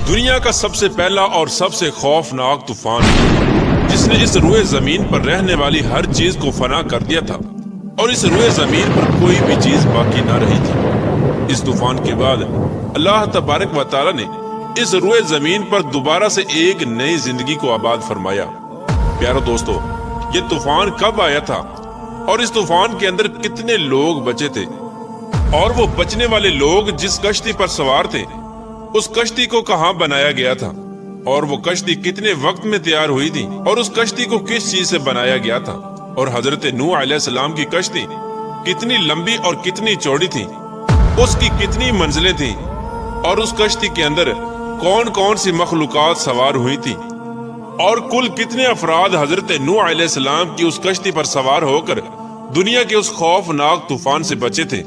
دنیا کا سب سے پہلا اور سب سے خوفناک طوفان جس نے اس روئے زمین پر رہنے والی ہر چیز کو فنا کر دیا تھا اور اس روئے زمین پر کوئی بھی چیز باقی نہ رہی تھی۔ اس طوفان کے بعد اللہ تبارک و تعالی نے اس روئے زمین پر دوبارہ سے ایک نئی زندگی کو آباد فرمایا۔ پیارو دوستو، یہ طوفان کب آیا تھا اور اس طوفان کے اندر کتنے لوگ بچے تھے، اور وہ بچنے والے لوگ جس کشتی پر سوار تھے اس کشتی کو کہاں بنایا گیا تھا، اور وہ کشتی کتنے وقت میں تیار ہوئی تھی، اور اس کشتی کو کس چیز سے بنایا گیا تھا، اور حضرت نوح علیہ السلام کی کشتی کتنی لمبی اور کتنی چوڑی تھی، اس کی کتنی منزلیں تھیں، اور اس کشتی کے اندر کون کون سی مخلوقات سوار ہوئی تھی، اور کل کتنے افراد حضرت نوح علیہ السلام کی اس کشتی پر سوار ہو کر دنیا کے اس خوفناک طوفان سے بچے تھے،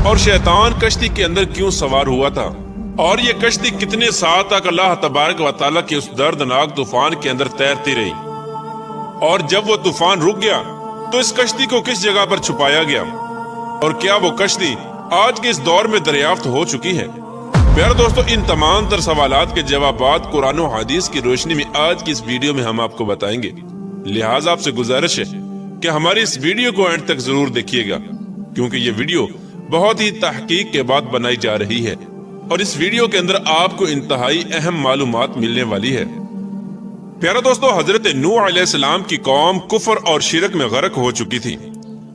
اور شیطان کشتی کے اندر کیوں سوار ہوا تھا، اور یہ کشتی کتنے سال تک اللہ تبارک و تعالیٰ کے اس دردناک طوفان کے اندر تیرتی رہی، اور جب وہ طوفان رک گیا تو اس کشتی کو کس جگہ پر چھپایا گیا، اور کیا وہ کشتی آج کے اس دور میں دریافت ہو چکی ہے؟ پیارے دوستو، ان تمام تر سوالات کے جوابات قرآن و حدیث کی روشنی میں آج کی اس ویڈیو میں ہم آپ کو بتائیں گے، لہٰذا آپ سے گزارش ہے کہ ہماری اس ویڈیو کو اینڈ تک ضرور دیکھیے گا، کیونکہ یہ ویڈیو بہت ہی تحقیق کے بعد بنائی جا رہی ہے، اور اس ویڈیو کے اندر آپ کو انتہائی اہم معلومات ملنے والی ہے۔ پیارا دوستو، حضرت نوح علیہ السلام کی قوم کفر اور شرک میں غرق ہو چکی تھی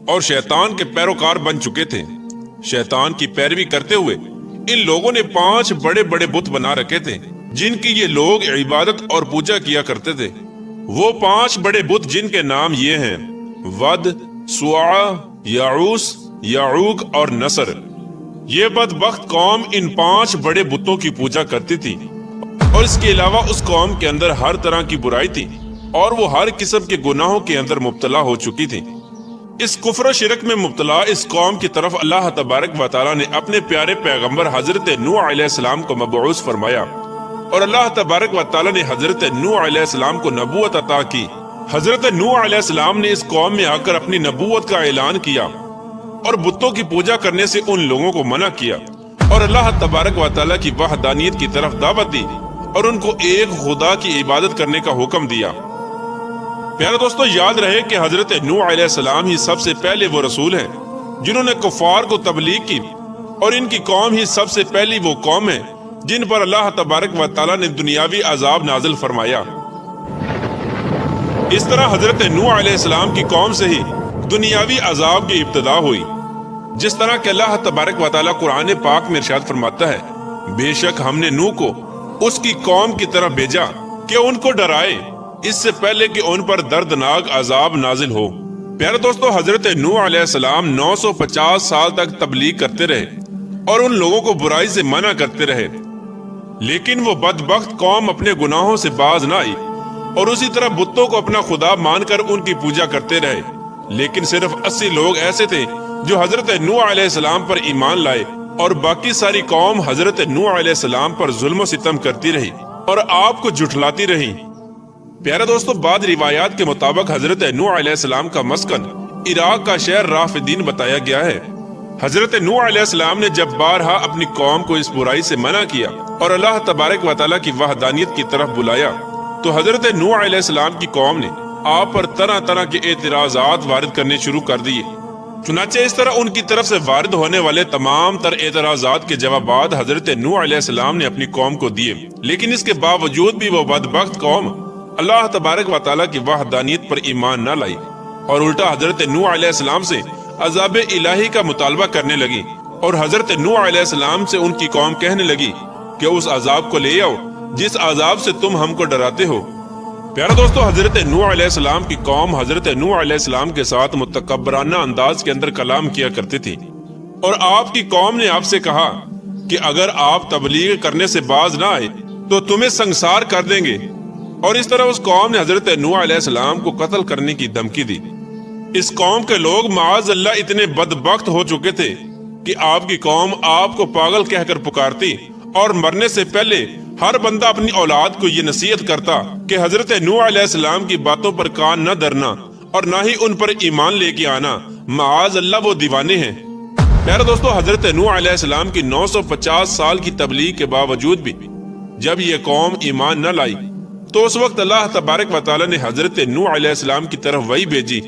اور شیطان کے پیروکار بن چکے تھے۔ شیطان کی پیروی کرتے ہوئے ان لوگوں نے 5 بڑے بڑے بت بنا رکھے تھے جن کی یہ لوگ عبادت اور پوجا کیا کرتے تھے۔ وہ 5 بڑے بت جن کے نام یہ ہیں: ود، سواع، یعوس، یعوق اور نصر۔ یہ بدبخت قوم ان 5 بڑے بتوں کی پوجا کرتی تھی، اور اس کے علاوہ اس قوم کے اندر ہر طرح کی برائی تھی، اور وہ ہر قسم کے گناہوں کے اندر مبتلا ہو چکی تھی۔ اس کفر و شرک میں مبتلا اس قوم کی طرف اللہ تبارک و تعالیٰ نے اپنے پیارے پیغمبر حضرت نوح علیہ السلام کو مبعوث فرمایا، اور اللہ تبارک و تعالیٰ نے حضرت نوح علیہ السلام کو نبوت عطا کی۔ حضرت نوح علیہ السلام نے اس قوم میں آ کر اپنی نبوت کا اعلان کیا اور بتوں کی پوجا کرنے سے ان لوگوں کو منع کیا، اور اللہ تبارک و تعالیٰ کی وحدانیت کی طرف دعوت دی، اور ان کو ایک خدا کی عبادت کرنے کا حکم دیا۔ پیارے دوستو، یاد رہے کہ حضرت نوح علیہ السلام ہی سب سے پہلے وہ رسول ہیں جنہوں نے کفار کو تبلیغ کی، اور ان کی قوم ہی سب سے پہلی وہ قوم ہے جن پر اللہ تبارک و تعالیٰ نے دنیاوی عذاب نازل فرمایا۔ اس طرح حضرت نوح علیہ السلام کی قوم سے ہی دنیاوی عذاب کی ابتدا ہوئی، جس طرح کہ اللہ تبارک و تعالیٰ قرآن پاک میں ارشاد فرماتا ہے: بے شک ہم نے نوح کو اس کی قوم کی طرف بھیجا کہ ان کو ڈرائے اس سے پہلے کہ ان پر دردناک عذاب نازل ہو۔ پیارے دوستو، حضرت نوح علیہ السلام 950 سال تک تبلیغ کرتے رہے اور ان لوگوں کو برائی سے منع کرتے رہے، لیکن وہ بدبخت قوم اپنے گناہوں سے باز نہ آئی، اور اسی طرح بتوں کو اپنا خدا مان کر ان کی پوجا کرتے رہے۔ لیکن صرف 80 لوگ ایسے تھے جو حضرت نوح علیہ السلام پر ایمان لائے، اور باقی ساری قوم حضرت نوح علیہ السلام پر ظلم و ستم کرتی رہی اور آپ کو جھٹلاتی رہی۔ پیارے دوستو، بعض روایات کے مطابق حضرت نوح علیہ السلام کا مسکن عراق کا شہر رافدین بتایا گیا ہے۔ حضرت نوح علیہ السلام نے جب بارہا اپنی قوم کو اس برائی سے منع کیا اور اللہ تبارک و تعالیٰ کی وحدانیت کی طرف بلایا، تو حضرت نوح علیہ السلام کی قوم نے آپ پر طرح طرح کے اعتراضات وارد کرنے شروع کر دیے۔ چنانچہ اس طرح ان کی طرف سے وارد ہونے والے تمام تر اعتراضات کے جوابات حضرت نوح علیہ السلام نے اپنی قوم کو دیے، لیکن اس کے باوجود بھی وہ بدبخت قوم اللہ تبارک و تعالیٰ کی وحدانیت پر ایمان نہ لائی، اور الٹا حضرت نوح علیہ السلام سے عذاب الہی کا مطالبہ کرنے لگی، اور حضرت نوح علیہ السلام سے ان کی قوم کہنے لگی کہ اس عذاب کو لے آؤ جس عذاب سے تم ہم کو ڈراتے ہو۔ پیارے دوستو، حضرت نوح علیہ السلام کی قوم حضرت نوح علیہ السلام کے ساتھ متکبرانہ انداز کے اندر کلام کیا کرتی تھی، اور آپ کی قوم نے آپ سے کہا کہ اگر آپ تبلیغ کرنے سے باز نہ آئے تو تمہیں سنگسار کر دیں گے، اور اس طرح اس قوم نے حضرت نوح علیہ السلام کو قتل کرنے کی دھمکی دی۔ اس قوم کے لوگ معاذ اللہ اتنے بدبخت ہو چکے تھے کہ آپ کی قوم آپ کو پاگل کہہ کر پکارتی، اور مرنے سے پہلے ہر بندہ اپنی اولاد کو یہ نصیحت کرتا کہ حضرت نوح علیہ السلام کی باتوں پر کان نہ دھرنا اور نہ ہی ان پر ایمان لے کے آنا، معاذ اللہ وہ دیوانے ہیں۔ پیارے دوستو، حضرت نوح علیہ السلام کی 950 سال کی تبلیغ کے باوجود بھی جب یہ قوم ایمان نہ لائی تو اس وقت اللہ تبارک و تعالی نے حضرت نوح علیہ السلام کی طرف وحی بھیجی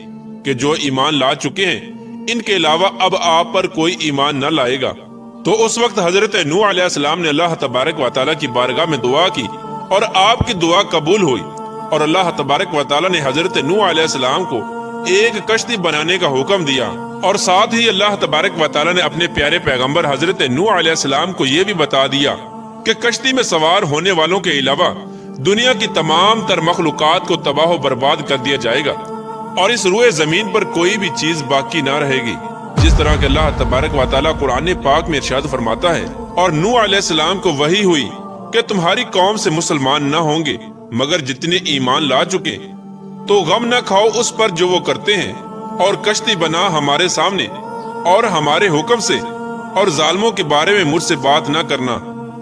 کہ جو ایمان لا چکے ہیں ان کے علاوہ اب آپ پر کوئی ایمان نہ لائے گا۔ تو اس وقت حضرت نوح علیہ السلام نے اللہ تبارک و تعالی کی بارگاہ میں دعا کی اور آپ کی دعا قبول ہوئی، اور اللہ تبارک و تعالی نے حضرت نوح علیہ السلام کو ایک کشتی بنانے کا حکم دیا، اور ساتھ ہی اللہ تبارک و تعالی نے اپنے پیارے پیغمبر حضرت نوح علیہ السلام کو یہ بھی بتا دیا کہ کشتی میں سوار ہونے والوں کے علاوہ دنیا کی تمام تر مخلوقات کو تباہ و برباد کر دیا جائے گا، اور اس روئے زمین پر کوئی بھی چیز باقی نہ رہے گی۔ جس طرح کہ اللہ تبارک و تعالی قرآن پاک میں ارشاد فرماتا ہے، اور نوح علیہ السلام کو وحی ہوئی کہ تمہاری قوم سے مسلمان نہ ہوں گے مگر جتنے ایمان لا چکے، تو غم نہ کھاؤ اس پر جو وہ کرتے ہیں، اور کشتی بنا ہمارے سامنے اور ہمارے حکم سے، اور ظالموں کے بارے میں مجھ سے بات نہ کرنا،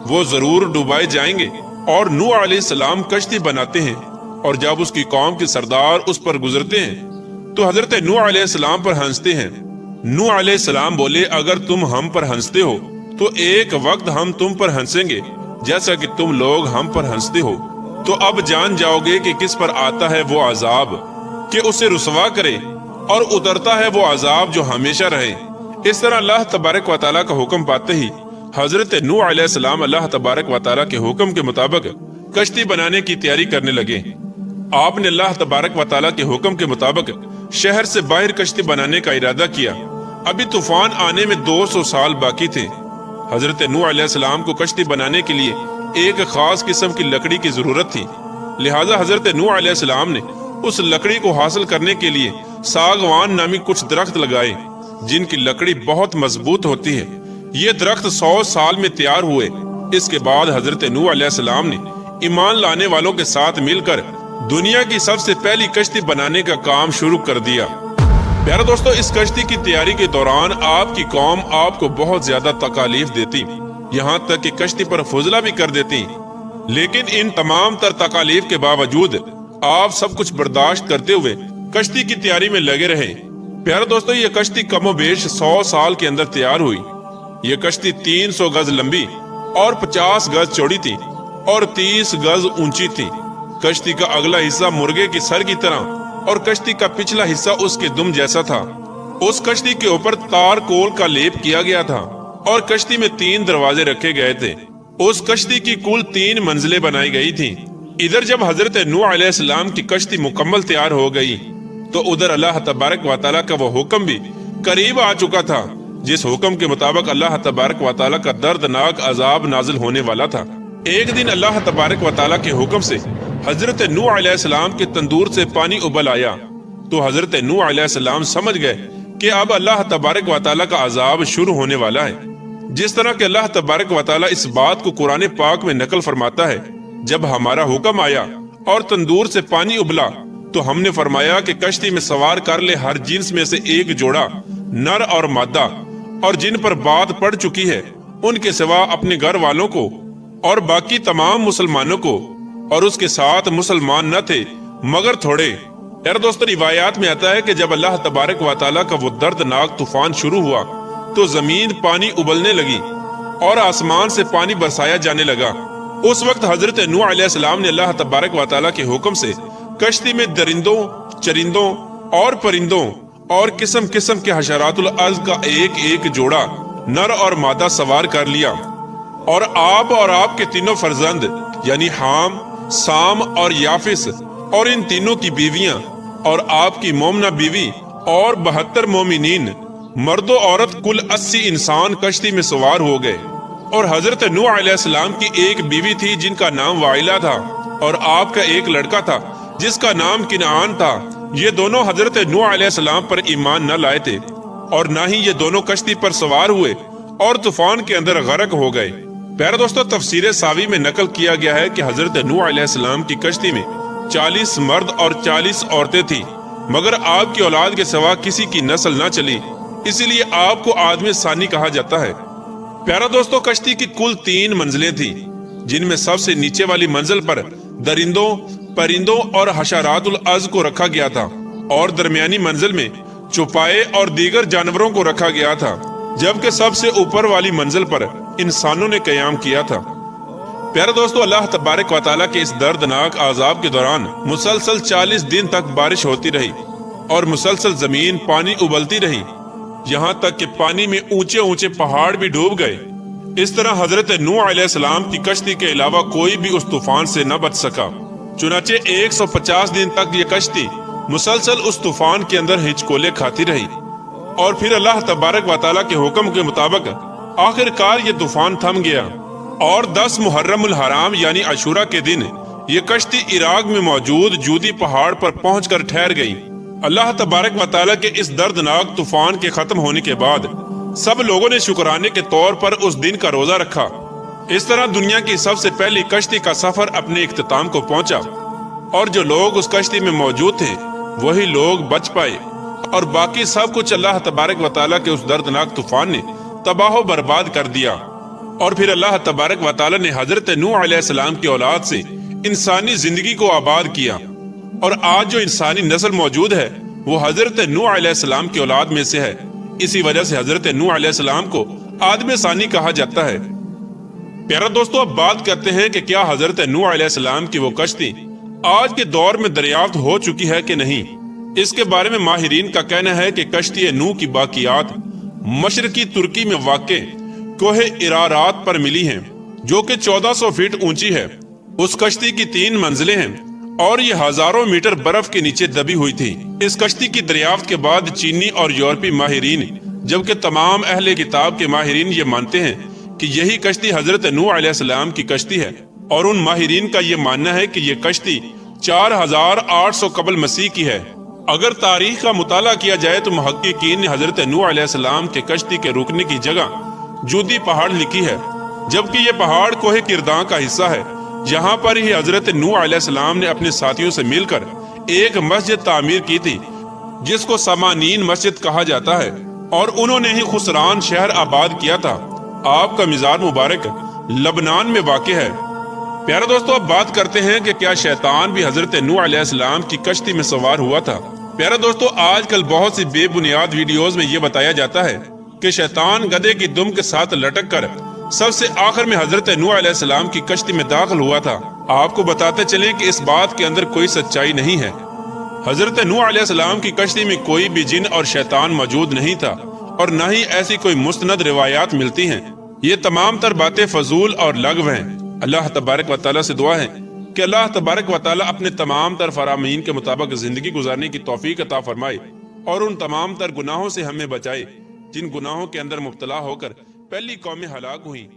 وہ ضرور ڈوبائے جائیں گے۔ اور نوح علیہ السلام کشتی بناتے ہیں، اور جب اس کی قوم کے سردار اس پر گزرتے ہیں تو حضرت نوح علیہ السلام پر ہنستے ہیں۔ نوح علیہ السلام بولے، اگر تم ہم پر ہنستے ہو تو ایک وقت ہم تم پر ہنسیں گے جیسا کہ تم لوگ ہم پر ہنستے ہو، تو اب جان جاؤ گے کہ کس پر آتا ہے وہ عذاب کہ اسے رسوا کرے، اور اترتا ہے وہ عذاب جو ہمیشہ رہے۔ اس طرح اللہ تبارک و تعالیٰ کا حکم پاتے ہی حضرت نوح علیہ السلام اللہ تبارک و تعالیٰ کے حکم کے مطابق کشتی بنانے کی تیاری کرنے لگے۔ آپ نے اللہ تبارک و تعالیٰ کے حکم کے مطابق شہر سے باہر کشتی بنانے کا ارادہ کیا۔ ابھی طوفان آنے میں 200 سال باقی تھے۔ حضرت نوح علیہ السلام کو کشتی بنانے کے لیے ایک خاص قسم کی لکڑی کی ضرورت تھی، لہٰذا حضرت نوح علیہ السلام نے اس لکڑی کو حاصل کرنے کے لیے ساگوان نامی کچھ درخت لگائے جن کی لکڑی بہت مضبوط ہوتی ہے۔ یہ درخت 100 سال میں تیار ہوئے۔ اس کے بعد حضرت نوح علیہ السلام نے ایمان لانے والوں کے ساتھ مل کر دنیا کی سب سے پہلی کشتی بنانے کا کام شروع کر دیا۔ پیارے دوستو، اس کشتی کی تیاری کے دوران آپ کی قوم آپ کو بہت زیادہ تکالیف دیتی، یہاں تک کہ کشتی پر فضلہ بھی کر دیتی، لیکن ان تمام تر تکالیف کے باوجود آپ سب کچھ برداشت کرتے ہوئے کشتی کی تیاری میں لگے رہے۔ پیارے دوستو، یہ کشتی کم و بیش 100 سال کے اندر تیار ہوئی۔ یہ کشتی 300 گز لمبی اور 50 گز چوڑی تھی اور 30 گز اونچی تھی۔ کشتی کا اگلا حصہ مرغے کی سر کی طرح اور کشتی کا پچھلا حصہ اس کے دم جیسا تھا۔ اس کشتی کے اوپر تار کول کا لیپ کیا گیا تھا اور کشتی میں 3 دروازے رکھے گئے تھے۔ اس کشتی کی کل 3 منزلیں بنائی گئی تھیں۔ ادھر جب حضرت نوح علیہ السلام کی کشتی مکمل تیار ہو گئی تو ادھر اللہ تبارک و تعالیٰ کا وہ حکم بھی قریب آ چکا تھا، جس حکم کے مطابق اللہ تبارک و تعالیٰ کا دردناک عذاب نازل ہونے والا تھا۔ ایک دن اللہ تبارک و تعالیٰ کے حکم سے حضرت نوح علیہ السلام کے تندور سے پانی ابل آیا، تو حضرت نوح علیہ السلام سمجھ گئے کہ اب اللہ تبارک و تعالیٰ کا عذاب شروع ہونے والا ہے۔ جس طرح کہ اللہ تبارک و تعالیٰ اس بات کو قرآن پاک میں نقل فرماتا ہے، جب ہمارا حکم آیا اور تندور سے پانی ابلا تو ہم نے فرمایا کہ کشتی میں سوار کر لے ہر جنس میں سے ایک جوڑا، نر اور مادہ، اور جن پر بات پڑ چکی ہے ان کے سوا اپنے گھر والوں کو اور باقی تمام مسلمانوں کو، اور اس کے ساتھ مسلمان نہ تھے مگر تھوڑے۔ یار دوستو، روایات میں آتا ہے کہ جب اللہ تبارک و تعالیٰ کا وہ دردناک طوفان شروع ہوا تو زمین پانی ابلنے لگی اور آسمان سے پانی برسایا جانے لگا۔ اس وقت حضرت نوح علیہ السلام نے اللہ تبارک و تعالیٰ کے حکم سے کشتی میں درندوں، چرندوں اور پرندوں اور قسم قسم کے حشرات الارض کا ایک ایک جوڑا، نر اور مادہ سوار کر لیا، اور آپ کے تینوں فرزند یعنی حام، سام اور یافس، اور ان تینوں کی بیویاں، اور آپ کی مومنہ بیوی، اور 72 مومنین، مرد و عورت کل 80 انسان کشتی میں سوار ہو گئے۔ اور حضرت نوح علیہ السلام کی ایک بیوی تھی جن کا نام وائلہ تھا، اور آپ کا ایک لڑکا تھا جس کا نام کنعان تھا۔ یہ دونوں حضرت نوح علیہ السلام پر ایمان نہ لائے تھے، اور نہ ہی یہ دونوں کشتی پر سوار ہوئے اور طوفان کے اندر غرق ہو گئے۔ پیارے دوستو، تفسیر ساوی میں نقل کیا گیا ہے کہ حضرت نوح علیہ السلام کی کشتی میں 40 مرد اور 40 عورتیں تھیں، مگر آپ کی اولاد کے سوا کسی کی نسل نہ چلی، اسی لیے آپ کو آدم ثانی کہا جاتا ہے۔ پیارا دوستو، کشتی کی کل 3 منزلیں تھیں، جن میں سب سے نیچے والی منزل پر درندوں، پرندوں اور حشرات الارض کو رکھا گیا تھا، اور درمیانی منزل میں چوپائے اور دیگر جانوروں کو رکھا گیا تھا، جبکہ سب سے اوپر والی منزل پر انسانوں نے قیام کیا تھا۔ پیارے دوستو، اللہ تبارک و تعالیٰ کے اس دردناک عذاب کے دوران مسلسل 40 دن تک بارش ہوتی رہی اور مسلسل زمین پانی ابلتی رہی، یہاں تک کہ پانی میں اونچے اونچے پہاڑ بھی ڈوب گئے۔ اس طرح حضرت نوح علیہ السلام کی کشتی کے علاوہ کوئی بھی اس طوفان سے نہ بچ سکا۔ چنانچہ 150 دن تک یہ کشتی مسلسل اس طوفان کے اندر ہچکولے کھاتی رہی، اور پھر اللہ تبارک و تعالیٰ کے حکم کے مطابق آخر کار یہ طوفان تھم گیا، اور 10 محرم الحرام یعنی عاشورہ کے دن یہ کشتی عراق میں موجود جودی پہاڑ پر پہنچ کر ٹھہر گئی۔ اللہ تبارک و تعالیٰ کے اس دردناک طوفان کے ختم ہونے کے بعد سب لوگوں نے شکرانے کے طور پر اس دن کا روزہ رکھا۔ اس طرح دنیا کی سب سے پہلی کشتی کا سفر اپنے اختتام کو پہنچا، اور جو لوگ اس کشتی میں موجود تھے وہی لوگ بچ پائے، اور باقی سب کچھ اللہ تبارک و تعالیٰ کے اس دردناک طوفان نے تباہ و برباد کر دیا۔ اور پھر اللہ تبارک و تعالیٰ نے حضرت نوح علیہ السلام کی اولاد سے انسانی زندگی کو آباد کیا، اور آج جو انسانی نسل موجود ہے وہ حضرت نوح علیہ السلام کی اولاد میں سے ہے۔ اسی وجہ سے حضرت نوح علیہ السلام کو آدم ثانی کہا جاتا ہے۔ پیارا دوستو، اب بات کرتے ہیں کہ کیا حضرت نوح علیہ السلام کی وہ کشتی آج کے دور میں دریافت ہو چکی ہے کہ نہیں۔ اس کے بارے میں ماہرین کا کہنا ہے کہ کشتی نوح کی باقیات مشرقی ترکی میں واقع کوہ ارارات پر ملی ہیں، جو کہ 1400 فٹ اونچی ہے۔ اس کشتی کی 3 منزلیں ہیں، اور یہ ہزاروں میٹر برف کے نیچے دبی ہوئی تھی۔ اس کشتی کی دریافت کے بعد چینی اور یورپی ماہرین، جبکہ تمام اہل کتاب کے ماہرین یہ مانتے ہیں کہ یہی کشتی حضرت نوح علیہ السلام کی کشتی ہے، اور ان ماہرین کا یہ ماننا ہے کہ یہ کشتی 4800 قبل مسیح کی ہے۔ اگر تاریخ کا مطالعہ کیا جائے تو محققین نے حضرت نوح علیہ السلام کے کشتی کے رکنے کی جگہ جودی پہاڑ لکھی ہے، جبکہ یہ پہاڑ کوہ کرداں کا حصہ ہے۔ یہاں پر ہی حضرت نوح علیہ السلام نے اپنے ساتھیوں سے مل کر ایک مسجد تعمیر کی تھی، جس کو سامانین مسجد کہا جاتا ہے، اور انہوں نے ہی خسران شہر آباد کیا تھا۔ آپ کا مزار مبارک لبنان میں واقع ہے۔ پیارے دوستو، اب بات کرتے ہیں کہ کیا شیطان بھی حضرت نوح علیہ السلام کی کشتی میں سوار ہوا تھا۔ پیارے دوستو، آج کل بہت سی بے بنیاد ویڈیوز میں یہ بتایا جاتا ہے کہ شیطان گدھے کی دم کے ساتھ لٹک کر سب سے آخر میں حضرت نوح علیہ السلام کی کشتی میں داخل ہوا تھا۔ آپ کو بتاتے چلیں کہ اس بات کے اندر کوئی سچائی نہیں ہے۔ حضرت نوح علیہ السلام کی کشتی میں کوئی بھی جن اور شیطان موجود نہیں تھا، اور نہ ہی ایسی کوئی مستند روایات ملتی ہیں۔ یہ تمام تر باتیں فضول اور لغو ہیں۔ اللہ تبارک و تعالیٰ سے دعا ہے کہ اللہ تبارک و تعالیٰ اپنے تمام تر فرامین کے مطابق زندگی گزارنے کی توفیق عطا فرمائے، اور ان تمام تر گناہوں سے ہمیں بچائے جن گناہوں کے اندر مبتلا ہو کر پہلی قومیں ہلاک ہوئیں۔